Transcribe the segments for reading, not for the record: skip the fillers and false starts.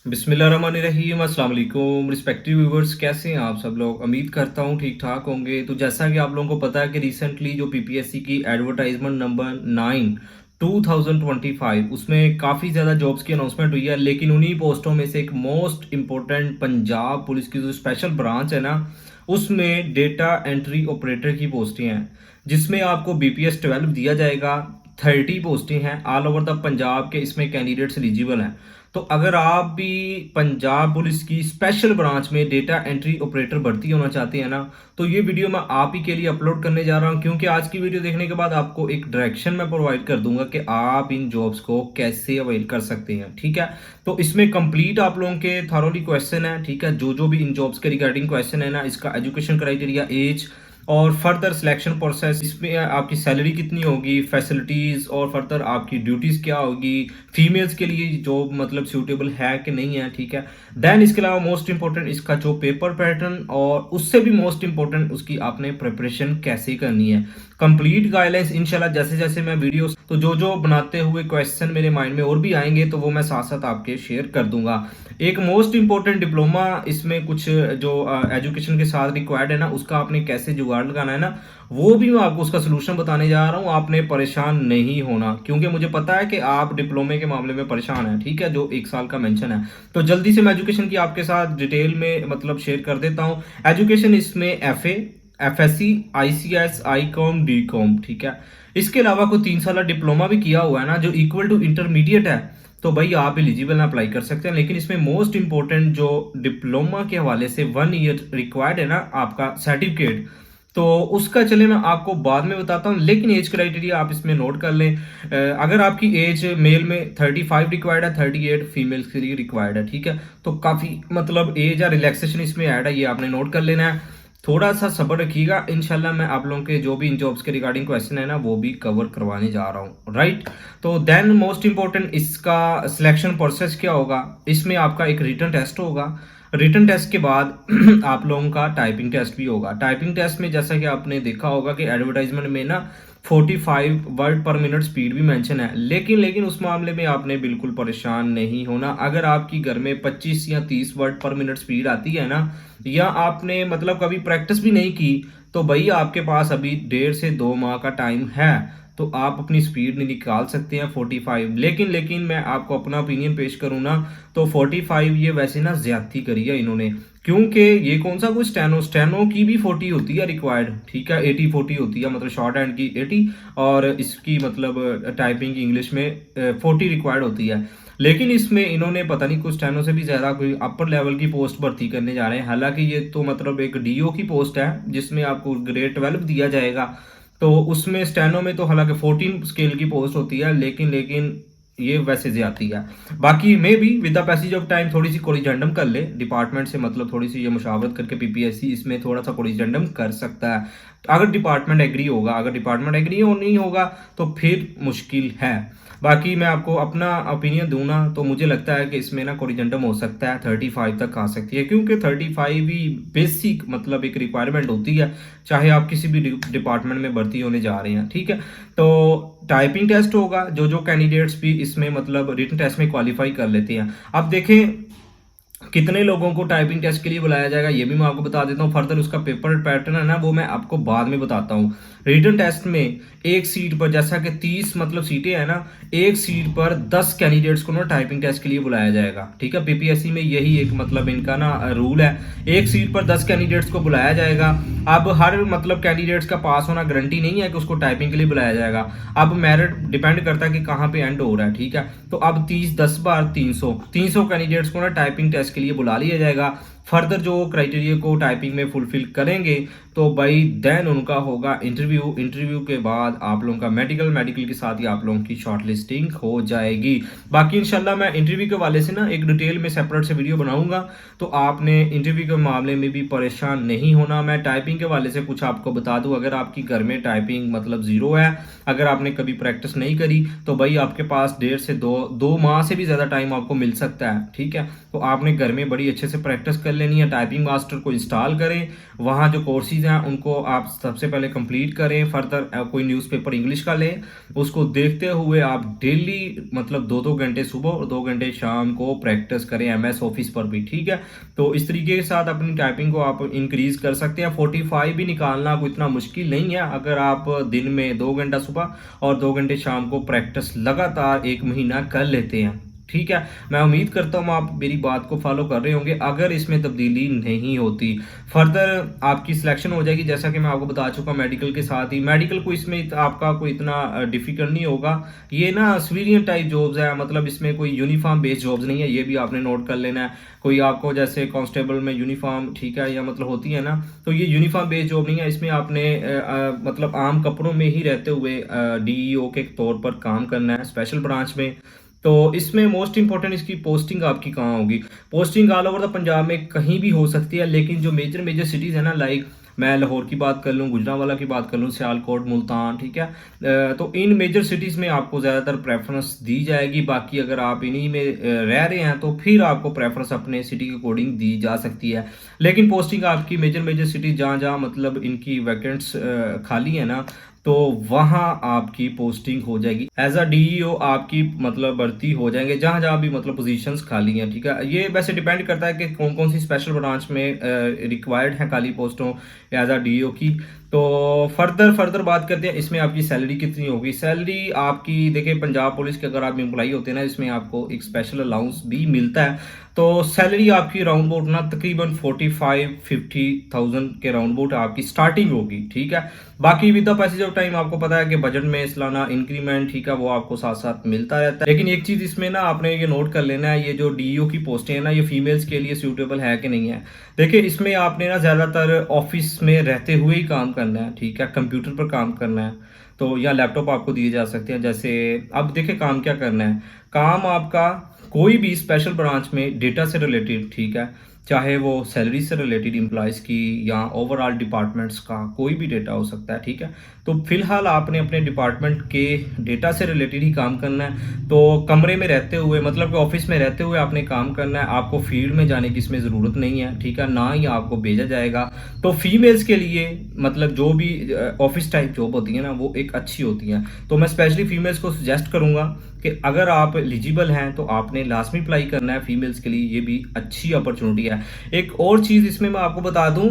बिस्मिल्लाहिर्रहमानिर्रहीम, अस्सलाम वालेकुम रिस्पेक्टिव व्यूवर्स। कैसे हैं आप सब लोग? उम्मीद करता हूँ ठीक ठाक होंगे। तो जैसा कि आप लोगों को पता है कि रिसेंटली जो पीपीएससी की एडवर्टाइजमेंट नंबर 9 2025 उसमें काफ़ी ज़्यादा जॉब्स की अनाउंसमेंट हुई है, लेकिन उन्हीं पोस्टों में से एक मोस्ट इम्पोर्टेंट पंजाब पुलिस की जो स्पेशल ब्रांच है ना, उसमें डेटा एंट्री ऑपरेटर की पोस्टें हैं, जिसमें आपको बीपीएस 12 दिया जाएगा। 30 पोस्टें हैं ऑल ओवर द पंजाब के, इसमें कैंडिडेट्स एलिजिबल हैं। तो अगर आप भी पंजाब पुलिस की स्पेशल ब्रांच में डेटा एंट्री ऑपरेटर भर्ती होना चाहते हैं ना, तो ये वीडियो मैं आप ही के लिए अपलोड करने जा रहा हूं, क्योंकि आज की वीडियो देखने के बाद आपको एक डायरेक्शन मैं प्रोवाइड कर दूंगा कि आप इन जॉब्स को कैसे अवेल कर सकते हैं। ठीक है, तो इसमें कंप्लीट आप लोगों के थॉरोली क्वेश्चन है। ठीक है, जो जो भी इन जॉब्स के रिगार्डिंग क्वेश्चन है ना, इसका एजुकेशन क्राइटेरिया, एज और फर्दर सिलेक्शन प्रोसेस, इसमें आपकी सैलरी कितनी होगी, फैसिलिटीज़ और फर्दर आपकी ड्यूटीज़ क्या होगी, फीमेल्स के लिए जॉब मतलब सूटेबल है कि नहीं है। ठीक है, देन इसके अलावा मोस्ट इंपॉर्टेंट इसका जो पेपर पैटर्न, और उससे भी मोस्ट इंपॉर्टेंट उसकी आपने प्रिपरेशन कैसे करनी है। कंप्लीट गाइडलाइंस इंशाल्लाह जैसे जैसे मैं वीडियो तो जो जो बनाते हुए क्वेश्चन मेरे माइंड में और भी आएंगे, तो वो मैं साथ साथ आपके शेयर कर दूंगा। एक मोस्ट इंपॉर्टेंट डिप्लोमा, इसमें कुछ जो एजुकेशन के साथ रिक्वायर्ड है ना, उसका आपने कैसे जुगाड़ लगाना है ना, वो भी मैं आपको उसका सोल्यूशन बताने जा रहा हूँ। आपने परेशान नहीं होना, क्योंकि मुझे पता है कि आप डिप्लोमे के मामले में परेशान हैं। ठीक है, जो 1 साल का मेंशन है, तो जल्दी से मैं एजुकेशन की आपके साथ डिटेल में मतलब शेयर कर देता हूँ। एजुकेशन इसमें एफए, एफएससी, आईसीएस, आईकॉम, डीकॉम। ठीक है, इसके अलावा कोई 3 साल डिप्लोमा भी किया हुआ है ना, जो इक्वल टू इंटरमीडिएट है, तो भाई आप एलिजिबल ना अप्लाई कर सकते हैं। लेकिन इसमें मोस्ट इंपॉर्टेंट जो डिप्लोमा के हवाले से 1 ईयर रिक्वायर्ड है ना आपका सर्टिफिकेट, तो उसका चले मैं आपको बाद में बताता हूँ। लेकिन एज क्राइटेरिया आप इसमें नोट कर लें। अगर आपकी एज मेल में 35 रिक्वायर्ड है, 38 फीमेल्स के लिए रिक्वायर्ड है। ठीक है, तो काफ़ी मतलब एज या रिलैक्सेशन इसमें ऐड है, ये आपने नोट कर लेना है। थोड़ा सा सब्र रखिएगा, इंशाल्लाह मैं आप लोगों के जो भी इन जॉब्स के रिगार्डिंग क्वेश्चन है ना, वो भी कवर करवाने जा रहा हूँ। राइट, तो देन मोस्ट इंपॉर्टेंट इसका सिलेक्शन प्रोसेस क्या होगा। इसमें आपका एक रिटन टेस्ट होगा। रिटन टेस्ट के बाद आप लोगों का टाइपिंग टेस्ट भी होगा। टाइपिंग टेस्ट में जैसा कि आपने देखा होगा कि एडवर्टाइजमेंट में ना 45 वर्ड पर मिनट स्पीड भी मेंशन है, लेकिन उस मामले में आपने बिल्कुल परेशान नहीं होना। अगर आपकी घर में 25 या 30 वर्ड पर मिनट स्पीड आती है ना, या आपने मतलब कभी प्रैक्टिस भी नहीं की, तो भाई आपके पास अभी 1.5 से 2 माह का टाइम है, तो आप अपनी स्पीड नहीं निकाल सकते हैं 45। लेकिन मैं आपको अपना ओपिनियन पेश करूँ ना, तो 45 ये वैसे ना ज्यादती करी है इन्होंने, क्योंकि ये कौन सा कोई स्टेनो की भी 40 होती है रिक्वायर्ड। ठीक है, 80-40 होती है, मतलब शॉर्ट हैंड की 80 और इसकी मतलब टाइपिंग की इंग्लिश में 40 रिक्वायर्ड होती है। लेकिन इसमें इन्होंने पता नहीं कुछ स्टेनो से भी ज़्यादा कोई अपर लेवल की पोस्ट भर्ती करने जा रहे हैं। हालांकि ये तो मतलब एक डीओ की पोस्ट है, जिसमें आपको ग्रेड 12 दिया जाएगा। तो उसमें स्टेनो में तो हालांकि 14 स्केल की पोस्ट होती है, लेकिन ये वैसे ज्यादा है। बाकी मे भी with the passage of time थोड़ी सी कोरिजेंडम कर ले डिपार्टमेंट से, मतलब थोड़ी सी ये मुशावरत करके पीपीएससी इसमें थोड़ा सा कोरिजेंडम कर सकता है, अगर डिपार्टमेंट एग्री होगा। अगर डिपार्टमेंट एग्री हो नहीं होगा तो फिर मुश्किल है। बाकी मैं आपको अपना ओपिनियन दूं ना, तो मुझे लगता है कि इसमें ना कोरिजेंडम हो सकता है, 35 तक आ सकती है, क्योंकि 35 ही बेसिक मतलब एक रिक्वायरमेंट होती है, चाहे आप किसी भी डिपार्टमेंट में भर्ती होने जा रहे हैं। ठीक है, तो टाइपिंग टेस्ट होगा। जो जो कैंडिडेट्स भी इसमें मतलब रिटन टेस्ट में क्वालिफाई कर लेते हैं, अब देखें कितने लोगों को टाइपिंग टेस्ट के लिए बुलाया जाएगा, ये भी मैं आपको बता देता हूँ। फर्दर उसका पेपर पैटर्न है ना, वो मैं आपको बाद में बताता हूँ। रिटन टेस्ट में एक सीट पर, जैसा कि 30 मतलब सीटें हैं ना, एक सीट पर 10 कैंडिडेट्स को ना टाइपिंग टेस्ट के लिए बुलाया जाएगा। ठीक है, पीपीएससी में यही एक मतलब इनका ना रूल है, एक सीट पर 10 कैंडिडेट्स को बुलाया जाएगा। अब हर मतलब कैंडिडेट्स का पास होना गारंटी नहीं है कि उसको टाइपिंग के लिए बुलाया जाएगा। अब मेरिट डिपेंड करता है कि कहाँ पे एंड हो रहा है। ठीक है, तो अब 30 10 बार 300 कैंडिडेट्स को ना टाइपिंग टेस्ट के लिए बुला लिया जाएगा। फर्दर जो क्राइटेरिया को टाइपिंग में फुलफिल करेंगे, तो भाई देन उनका होगा इंटरव्यू। इंटरव्यू के बाद आप लोगों का मेडिकल के साथ ही आप लोगों की शॉर्ट लिस्टिंग हो जाएगी। बाकी इंशाल्लाह मैं इंटरव्यू के वाले से ना एक डिटेल में सेपरेट से वीडियो बनाऊंगा, तो आपने इंटरव्यू के मामले में भी परेशान नहीं होना। मैं टाइपिंग के वाले से कुछ आपको बता दूं, अगर आपकी घर में टाइपिंग मतलब जीरो है, अगर आपने कभी प्रैक्टिस नहीं करी, तो भाई आपके पास 1.5 से 2 माह से भी ज़्यादा टाइम आपको मिल सकता है। ठीक है, तो आपने घर में बड़ी अच्छे से प्रैक्टिस कर लेनी है। टाइपिंग मास्टर को इंस्टॉल करें, वहाँ जो कोर्सेज हैं उनको आप सबसे पहले कंप्लीट करें। फर्दर कोई न्यूज़पेपर इंग्लिश का लें, उसको देखते हुए आप डेली मतलब 2-2 घंटे सुबह और 2 घंटे शाम को प्रैक्टिस करें एमएस ऑफिस पर भी, ठीक है। तो इस तरीके के साथ अपनी टाइपिंग को आप इंक्रीज कर सकते हैं। 45 भी निकालना कोई इतना मुश्किल नहीं है अगर आप दिन में 2 घंटा सुबह और 2 घंटे शाम को प्रैक्टिस लगातार 1 महीना कर लेते हैं, ठीक है। मैं उम्मीद करता हूँ आप मेरी बात को फॉलो कर रहे होंगे। अगर इसमें तब्दीली नहीं होती, फर्दर आपकी सिलेक्शन हो जाएगी, जैसा कि मैं आपको बता चुका मेडिकल के साथ ही। मेडिकल को इसमें आपका कोई इतना डिफिकल्ट नहीं होगा। ये ना सिविलियन टाइप जॉब्स है, मतलब इसमें कोई यूनिफॉर्म बेस्ड जॉब्स नहीं है, ये भी आपने नोट कर लेना है। कोई आपको जैसे कांस्टेबल में यूनिफॉर्म, ठीक है, या मतलब होती है ना, तो ये यूनिफॉर्म बेस्ड जॉब नहीं है। इसमें आपने मतलब आम कपड़ों में ही रहते हुए डीईओ के तौर पर काम करना है स्पेशल ब्रांच में। तो इसमें मोस्ट इंपॉर्टेंट इसकी पोस्टिंग आपकी कहाँ होगी। Posting all over the Punjab में कहीं भी हो सकती है, लेकिन जो मेजर मेजर सिटीज़ है ना, लाइक मैं लाहौर की बात कर लूँ, गुजरांवाला की बात कर लूँ, सियालकोट, मुल्तान, ठीक है, तो इन मेजर सिटीज़ में आपको ज़्यादातर प्रेफरेंस दी जाएगी। बाकी अगर आप इन्हीं में रह रहे हैं तो फिर आपको प्रेफरेंस अपने सिटी के अकॉर्डिंग दी जा सकती है। लेकिन पोस्टिंग आपकी मेजर मेजर सिटी जहाँ जहाँ मतलब इनकी वैकेंट्स खाली है ना, तो वहाँ आपकी पोस्टिंग हो जाएगी। एज अ डीईओ आपकी मतलब भर्ती हो जाएंगे जहाँ जहाँ भी मतलब पोजीशंस खाली हैं, ठीक है। ये वैसे डिपेंड करता है कि कौन कौन सी स्पेशल ब्रांच में रिक्वायर्ड है खाली पोस्टों एज अ डीईओ की। तो फर्दर बात करते हैं इसमें आपकी सैलरी कितनी होगी। सैलरी आपकी देखिए, पंजाब पुलिस के अगर आप एम्प्लॉई होते हैं ना, इसमें आपको एक स्पेशल अलाउंस भी मिलता है। तो सैलरी आपकी राउंड अबाउट ना तकरीबन 45-50,000 के राउंड अबाउट आपकी स्टार्टिंग होगी, ठीक है। बाकी with the passage of time आपको पता है कि बजट में सालाना इंक्रीमेंट, ठीक है, वो आपको साथ साथ मिलता रहता है। लेकिन एक चीज इसमें ना आपने ये नोट कर लेना है, ये जो डीईओ की पोस्टें हैं ना, ये फीमेल्स के लिए सूटेबल है कि नहीं है। देखिए, इसमें आपने ना ज्यादातर ऑफिस में रहते हुए ही काम करना है, ठीक है, कंप्यूटर पर काम करना है। तो या लैपटॉप आपको दिए जा सकते हैं। जैसे अब देखिए काम क्या करना है, काम आपका कोई भी स्पेशल ब्रांच में डेटा से रिलेटेड, ठीक है, चाहे वो सैलरी से रिलेटेड एम्प्लॉयज़ की या ओवरऑल डिपार्टमेंट्स का कोई भी डेटा हो सकता है, ठीक है। तो फिलहाल आपने अपने डिपार्टमेंट के डेटा से रिलेटेड ही काम करना है। तो कमरे में रहते हुए, मतलब कि ऑफिस में रहते हुए आपने काम करना है। आपको फील्ड में जाने की इसमें ज़रूरत नहीं है, ठीक है, ना ही आपको भेजा जाएगा। तो फीमेल्स के लिए मतलब जो भी ऑफिस टाइप जॉब होती है ना, वो एक अच्छी होती है। तो मैं स्पेशली फीमेल्स को सजेस्ट करूंगा कि अगर आप एलिजिबल हैं तो आपने लाजमी अप्लाई करना है फीमेल्स के लिए, ये भी अच्छी अपॉर्चुनिटी है। एक और चीज़ इसमें मैं आपको बता दूं,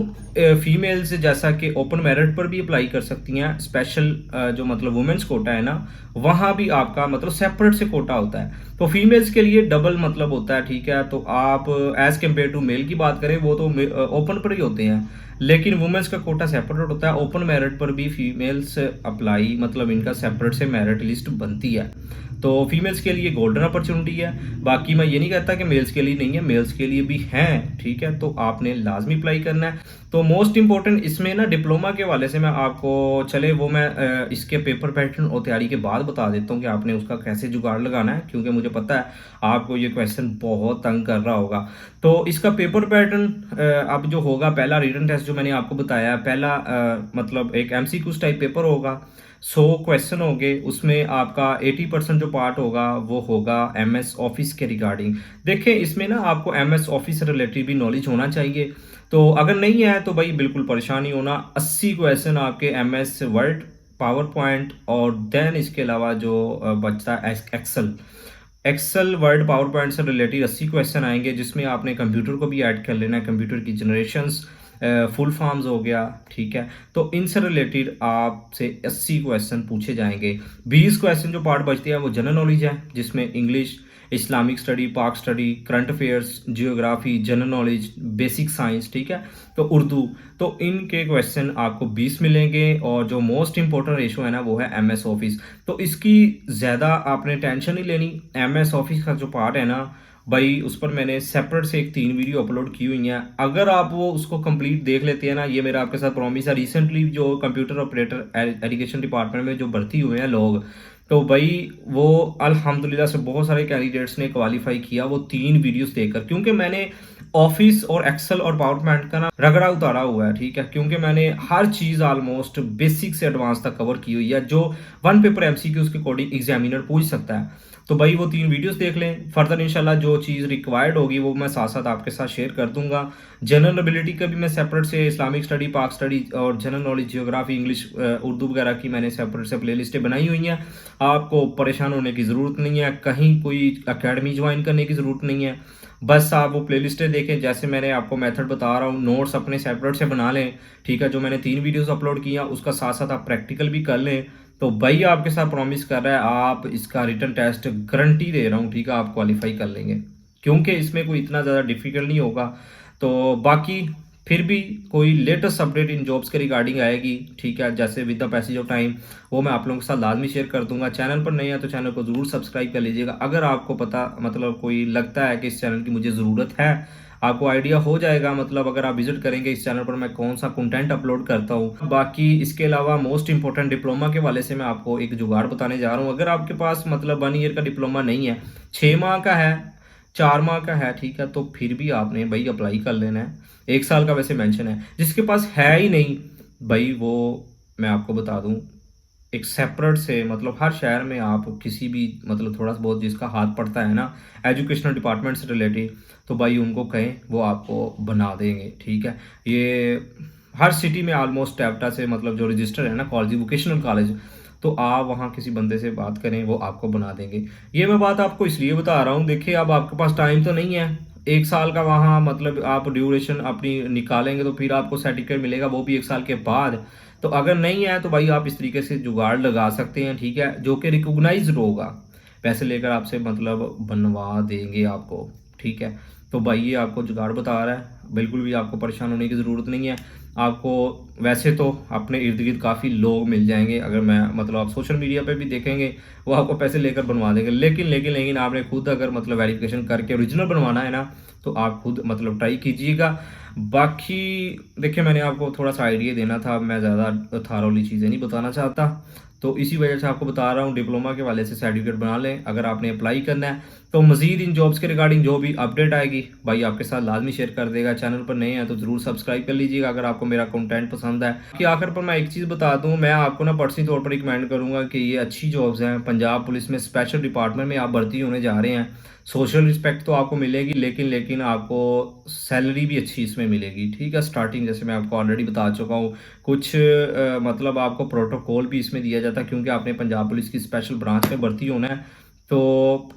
फीमेल्स जैसा कि ओपन मेरिट पर भी अप्लाई कर सकती हैं। स्पेशल जो मतलब वुमेन्स कोटा है ना, वहाँ भी आपका मतलब सेपरेट से कोटा होता है। तो फीमेल्स के लिए डबल मतलब होता है, ठीक है। तो आप एज कम्पेयर टू मेल की बात करें, वो तो ओपन पर ही होते हैं, लेकिन वुमेन्स का कोटा सेपरेट होता है। ओपन मेरिट पर भी फीमेल्स अप्लाई मतलब इनका सेपरेट से मेरिट लिस्ट बनती है। तो फीमेल्स के लिए गोल्डन अपॉर्चुनिटी है। बाकी मैं ये नहीं कहता कि मेल्स के लिए नहीं है, मेल्स के लिए भी हैं, ठीक है। तो आपने लाजमी अप्लाई करना है। तो मोस्ट इंपॉर्टेंट इसमें ना डिप्लोमा के वाले से मैं आपको, चले वो मैं इसके पेपर पैटर्न और तैयारी के बाद बता देता हूँ कि आपने उसका कैसे जुगाड़ लगाना है, क्योंकि मुझे पता है आपको ये क्वेश्चन बहुत तंग कर रहा होगा। तो इसका पेपर पैटर्न अब जो होगा, पहला रिटन टेस्ट जो मैंने आपको बताया, पहला मतलब एक एमसीक्यूज टाइप पेपर होगा, 100 क्वेश्चन होंगे। उसमें आपका 80% जो पार्ट होगा वो होगा एमएस ऑफिस के रिगार्डिंग। देखें, इसमें ना आपको एमएस ऑफिस से रिलेटेड भी नॉलेज होना चाहिए। तो अगर नहीं है तो भाई बिल्कुल परेशान नहीं होना। 80 क्वेश्चन आपके एमएस वर्ड, पावर पॉइंट और देन इसके अलावा जो बचता है एक्सेल वर्ड पावर पॉइंट से रिलेटेड 80 क्वेश्चन आएंगे, जिसमें आपने कंप्यूटर को भी ऐड कर लेना है। कंप्यूटर की जनरेशंस, फुल फॉर्म्स हो गया, ठीक है। तो इनसे रिलेटेड आपसे 80 क्वेश्चन पूछे जाएंगे। 20 क्वेश्चन जो पार्ट बचते हैं वो जनरल नॉलेज है, जिसमें इंग्लिश, इस्लामिक स्टडी, पाक study, current affairs, geography, general knowledge, basic science, ठीक है, तो उर्दू। तो इनके क्वेश्चन आपको 20 मिलेंगे। और जो मोस्ट इंपॉर्टेंट रेशो है ना, वो है एमएस ऑफिस। तो इसकी ज़्यादा आपने टेंशन नहीं लेनी। एमएस ऑफिस का जो पार्ट है ना भाई, उस पर मैंने सेपरेट से एक 3 वीडियो अपलोड की हुई हैं। अगर आप वो उसको कंप्लीट देख लेते हैं ना, ये मेरा आपके साथ प्रॉमिस है। रिसेंटली जो कंप्यूटर ऑपरेटर एजुकेशन डिपार्टमेंट में जो भर्ती हुए हैं लोग, तो भाई वो अल्हम्दुलिल्लाह से बहुत सारे कैंडिडेट्स ने क्वालिफाई किया वो 3 वीडियोस देखकर, क्योंकि मैंने ऑफिस और एक्सेल और पावर पॉइंट का ना रगड़ा उतारा हुआ है, ठीक है। क्योंकि मैंने हर चीज़ ऑलमोस्ट बेसिक से एडवांस तक कवर की हुई है, जो वन पेपर एमसीक्यू उसके अकॉर्डिंग एग्जामिनर पूछ सकता है। तो भाई वो 3 वीडियोस देख लें। फर्दर इंशाल्लाह जो चीज़ रिक्वायर्ड होगी वो मैं साथ-साथ आपके साथ शेयर कर दूँगा। जनरल एबिलिटी का भी मैं सेपरेट से इस्लामिक स्टडी, पाक स्टडी और general knowledge, geography, English, Urdu वगैरह की मैंने सेपरेट से प्लेलिस्टें बनाई हुई हैं। आपको परेशान होने की ज़रूरत नहीं है, कहीं कोई अकेडमी ज्वाइन करने की ज़रूरत नहीं है। बस आप वो प्लेलिस्टें देखें, जैसे मैंने आपको मेथड बता रहा हूँ, नोट्स अपने सेपरेट से बना लें, ठीक है? जो मैंने 3 वीडियोज़ अपलोड किया, उसका साथ-साथ आप प्रैक्टिकल भी कर लें। तो भाई आपके साथ प्रॉमिस कर रहा है, आप इसका रिटन टेस्ट गारंटी दे रहा हूँ, ठीक है? आप क्वालीफाई कर लेंगे। क्योंकि इसमें कोई इतना ज़्यादा डिफ़िकल्ट नहीं होगा। तो बाकी फिर भी कोई लेटेस्ट अपडेट इन जॉब्स के रिगार्डिंग आएगी, ठीक है? जैसे with the passage of time, वो मैं आप लोगों के साथ लाज़मी शेयर कर दूँगा। चैनल पर नए हैं तो चैनल को ज़रूर सब्सक्राइब कर लीजिएगा। अगर आपको पता मतलब कोई लगता है कि इस चैनल की मुझे ज़रूरत है, आपको आइडिया हो जाएगा मतलब अगर आप विज़िट करेंगे इस चैनल पर मैं कौन-सा कंटेंट अपलोड करता हूँ। बाकी इसके अलावा मोस्ट इम्पोर्टेंट डिप्लोमा के हवाले से मैं आपको एक जुगाड़ बताने जा रहा हूँ। अगर आपके पास मतलब 1 ईयर का डिप्लोमा नहीं है, 6 माह का है, 4 माह का है, ठीक है? तो फिर भी आपने भई अप्लाई कर लेना है। 1 साल का वैसे मेंशन है। जिसके पास है ही नहीं, भई वो मैं आपको बता दूँ, एक सेपरेट से मतलब हर शहर में आप किसी भी मतलब थोड़ा बहुत जिसका हाथ पड़ता है ना एजुकेशनल डिपार्टमेंट से रिलेटेड, तो भाई उनको कहें वो आपको बना देंगे, ठीक है? ये हर सिटी में ऑलमोस्ट एप्टा से मतलब जो रजिस्टर है ना कॉलेज, वोकेशनल कॉलेज, तो आप वहाँ किसी बंदे से बात करें, वो आपको बना देंगे। ये मैं बात आपको इसलिए बता रहा हूँ, देखिए अब आपके पास टाइम तो नहीं है, 1 साल का वहाँ मतलब आप ड्यूरेशन अपनी निकालेंगे तो फिर आपको सर्टिफिकेट मिलेगा, वो भी 1 साल के बाद। तो अगर नहीं है तो भाई आप इस तरीके से जुगाड़ लगा सकते हैं, ठीक है? जो कि रिकॉग्नाइज़्ड होगा। पैसे लेकर आपसे मतलब बनवा देंगे आपको, ठीक है? तो भाई ये आपको जुगाड़ बता रहा है, बिल्कुल भी आपको परेशान होने की ज़रूरत नहीं है। आपको वैसे तो अपने इर्द-गिर्द काफ़ी लोग मिल जाएँगे, अगर मैं मतलब आप सोशल मीडिया पे भी देखेंगे, वो आपको पैसे लेकर बनवा देंगे। लेकिन आपने खुद अगर मतलब वेरिफ़िकेशन करके ओरिजिनल बनवाना है ना, तो आप खुद मतलब ट्राई कीजिएगा। बाकी देखिए मैंने आपको थोड़ा-सा आइडिया देना था, मैं ज़्यादा थॉरोली चीज़ें नहीं बताना चाहता। तो इसी वजह से आपको बता रहा हूँ डिप्लोमा के हवाले से सर्टिफिकेट बना लें, अगर आपने अप्लाई करना है। तो मज़ीद इन जॉब्स के रिगार्डिंग जो भी अपडेट आएगी, भाई आपके साथ लाज़मी शेयर कर देगा। चैनल पर नए हैं तो ज़रूर सब्सक्राइब कर लीजिएगा अगर आपको मेरा कंटेंट पसंद है। कि आखिर पर मैं एक चीज़ बता दूँ, मैं आपको ना पर्सनली तौर पर रिकमेंड करूँगा कि ये अच्छी जॉब्स हैं। पंजाब पुलिस में स्पेशल डिपार्टमेंट में आप भर्ती होने जा रहे हैं। सोशल रिस्पेक्ट तो आपको मिलेगी, लेकिन आपको सैलरी भी अच्छी इसमें मिलेगी, ठीक है? स्टार्टिंग जैसे मैं आपको ऑलरेडी बता चुका हूँ, कुछ मतलब आपको प्रोटोकॉल भी इसमें दिया जाता है क्योंकि आपने पंजाब पुलिस की स्पेशल ब्रांच में भर्ती होना है। तो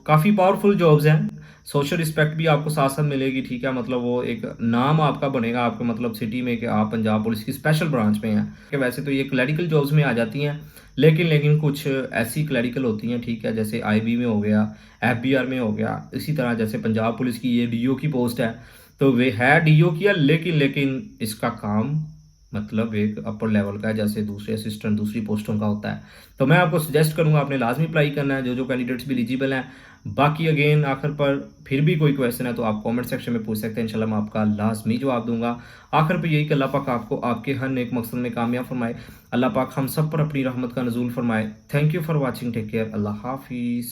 काफ़ी पावरफुल जॉब्स हैं। सोशल रिस्पेक्ट भी आपको साथ-साथ मिलेगी, ठीक है? मतलब वो एक नाम आपका बनेगा आपके मतलब सिटी में कि आप पंजाब पुलिस की स्पेशल ब्रांच में हैं। कि वैसे तो ये क्लरिकल जॉब्स में आ जाती हैं, लेकिन कुछ ऐसी क्लरिकल होती हैं, ठीक है? जैसे आईबी में हो गया, एफबीआर में हो गया, इसी तरह जैसे पंजाब पुलिस की ये डीओ की पोस्ट है, तो वे है डीओ की है, लेकिन इसका काम मतलब एक अपर लेवल का है, जैसे दूसरे असिस्टेंट दूसरी पोस्टों का होता है। तो मैं आपको सजेस्ट करूँगा आपने लाज़मी अप्लाई करना है, जो कैंडिडेट्स भी एलिजिबल हैं। बाकी अगेन आखिर पर फिर भी कोई क्वेश्चन है तो आप कमेंट सेक्शन में पूछ सकते हैं, इंशाल्लाह मैं आपका लाज़मी जवाब दूँगा। आखिर पे यही कि अल्लाह पाक आपको आपके हर नेक मकसद में कामयाब फरमाए। अल्लाह पाक हम सब पर अपनी रहमत का नज़ूल फरमाए। Thank you for watching, take care, अल्लाह हाफ़िज़।